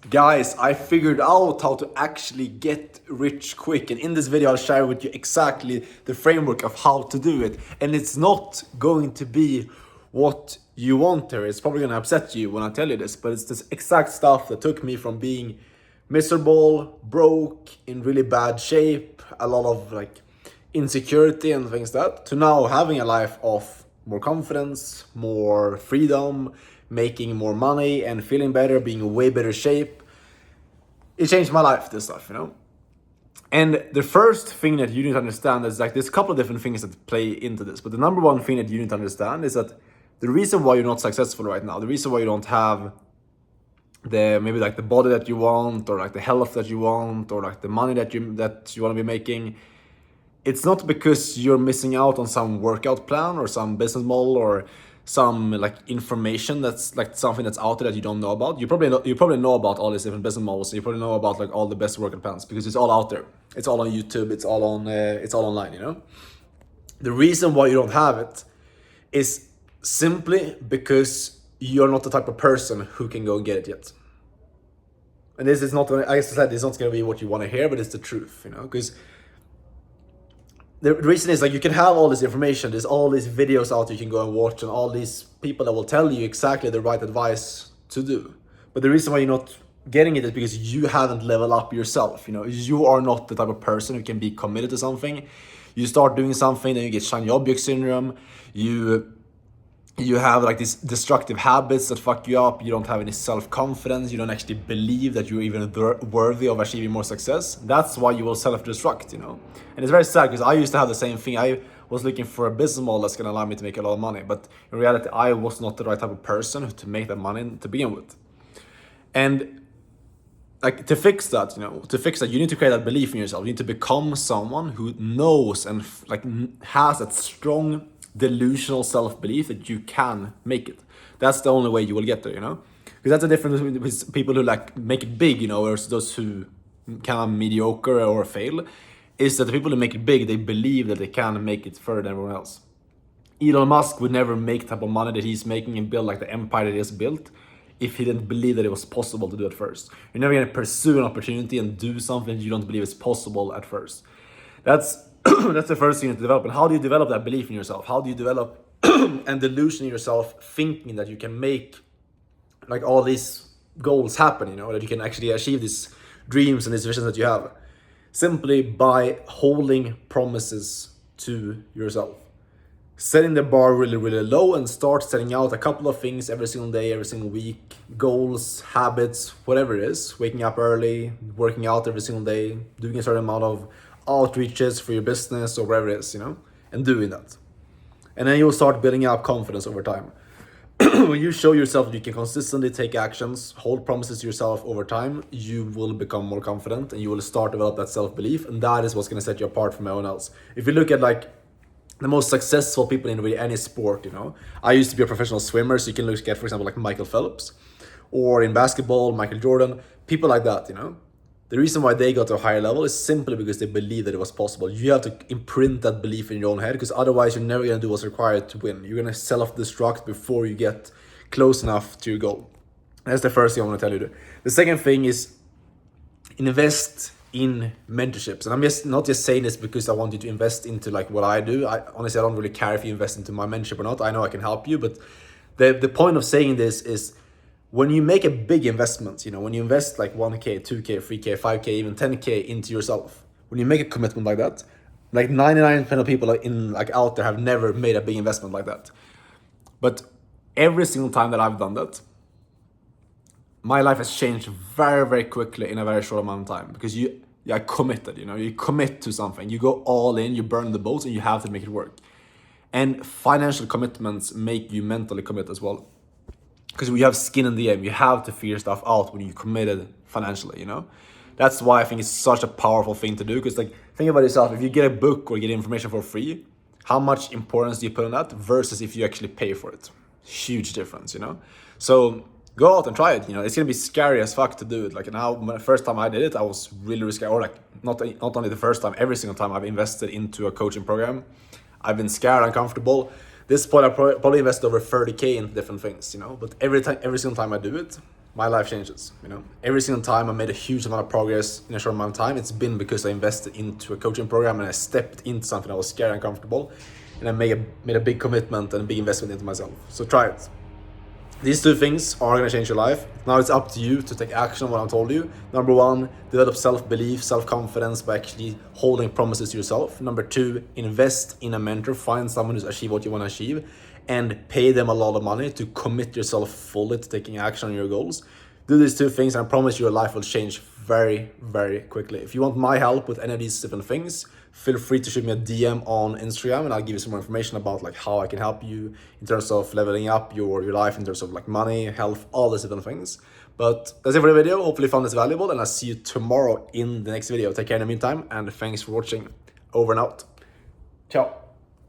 Guys, I figured out how to actually get rich quick, and in this video I'll share with you exactly the framework of how to do it. And it's not going to be what you want here. It's probably gonna upset you when I tell you this, but it's this exact stuff that took me from being miserable, broke, in really bad shape, a lot of like insecurity and things like that, to now having a life of more confidence, more freedom, making more money and feeling better, being in way better shape. It changed my life, this stuff, you know? And the first thing that you need to understand is like there's a couple of different things that play into this, but the number one thing that you need to understand is that the reason why you're not successful right now, the reason why you don't have the maybe like the body that you want, or like the health that you want, or like the money that you want to be making, it's not because you're missing out on some workout plan or some business model or some like information that's like something that's out there that you don't know about. You probably know about all these different business models. You probably know about like all the best workout plans because it's all out there. It's all on YouTube. It's all online. You know, the reason why you don't have it is simply because you're not the type of person who can go and get it yet. And this is not, like I said, it's not going to be what you want to hear, but it's the truth, you know, because the reason is like you can have all this information, there's all these videos out there you can go and watch, and all these people that will tell you exactly the right advice to do. But the reason why you're not getting it is because you haven't leveled up yourself. You know, you are not the type of person who can be committed to something. You start doing something, then you get shiny object syndrome. You have like these destructive habits that fuck you up. You don't have any self-confidence. You don't actually believe that you're even worthy of achieving more success. That's why you will self-destruct, you know. And it's very sad because I used to have the same thing. I was looking for a business model that's gonna allow me to make a lot of money, but in reality I was not the right type of person to make that money to begin with. And like to fix that, you know, you need to create that belief in yourself. You need to become someone who knows and like has that strong delusional self-belief that you can make it. That's the only way you will get there, you know, because that's the difference with people who like make it big, you know, versus those who kind of mediocre or fail, is that the people who make it big, they believe that they can make it further than everyone else. Elon Musk would never make the type of money that he's making and build like the empire that he has built if he didn't believe that it was possible to do it first. You're never going to pursue an opportunity and do something you don't believe is possible at first. That's that's the first thing to develop. And how do you develop that belief in yourself? How do you develop and delusion in yourself, thinking that you can make like all these goals happen, you know, that you can actually achieve these dreams and these visions that you have? Simply by holding promises to yourself. Setting the bar really, really low and start setting out a couple of things every single day, every single week, goals, habits, whatever it is. Waking up early, working out every single day, doing a certain amount of outreaches for your business or whatever it is, you know, and doing that. And then you'll start building up confidence over time. When you show yourself that you can consistently take actions, hold promises to yourself over time, you will become more confident and you will start to develop that self-belief. And that is what's going to set you apart from everyone else. If you look at like the most successful people in really any sport, you know, I used to be a professional swimmer, so you can look at, for example, like Michael Phelps, or in basketball, Michael Jordan, people like that, you know. The reason why they got to a higher level is simply because they believe that it was possible. You have to imprint that belief in your own head, because otherwise you're never going to do what's required to win. You're going to self-destruct before you get close enough to your goal. That's the first thing I want to tell you. The second thing is invest in mentorships. And I'm just not just saying this because I want you to invest into like what I do. Honestly, I don't really care if you invest into my mentorship or not. I know I can help you, but the point of saying this is, when you make a big investment, you know, when you invest like 1K, 2K, 3K, 5K, even 10K into yourself, when you make a commitment like that, like 99% of people in like out there have never made a big investment like that. But every single time that I've done that, my life has changed very, very quickly in a very short amount of time, because you are committed, you know, you commit to something, you go all in, you burn the boats, and you have to make it work. And financial commitments make you mentally commit as well. Because we have skin in the game, you have to figure stuff out when you're committed financially, you know? That's why I think it's such a powerful thing to do, because like, think about yourself, if you get a book or get information for free, how much importance do you put on that versus if you actually pay for it? Huge difference, you know? So go out and try it, you know? It's gonna be scary as fuck to do it. Like now, the first time I did it, I was really scared, or like, not only the first time, every single time I've invested into a coaching program, I've been scared, uncomfortable. This point, I probably invested over 30K in different things, you know. But every single time I do it, my life changes, you know. Every single time I made a huge amount of progress in a short amount of time, it's been because I invested into a coaching program and I stepped into something that was scary and uncomfortable, and I made a big commitment and a big investment into myself. So try it. These two things are gonna change your life. Now it's up to you to take action on what I told you. Number one, develop self-belief, self-confidence by actually holding promises to yourself. Number two, invest in a mentor. Find someone who's achieved what you want to achieve and pay them a lot of money to commit yourself fully to taking action on your goals. Do these two things and I promise you your life will change very, very quickly. If you want my help with any of these different things, feel free to shoot me a DM on Instagram and I'll give you some more information about like how I can help you in terms of leveling up your life, in terms of like money, health, all these different things. But that's it for the video. Hopefully you found this valuable and I'll see you tomorrow in the next video. Take care in the meantime and thanks for watching. Over and out. Ciao.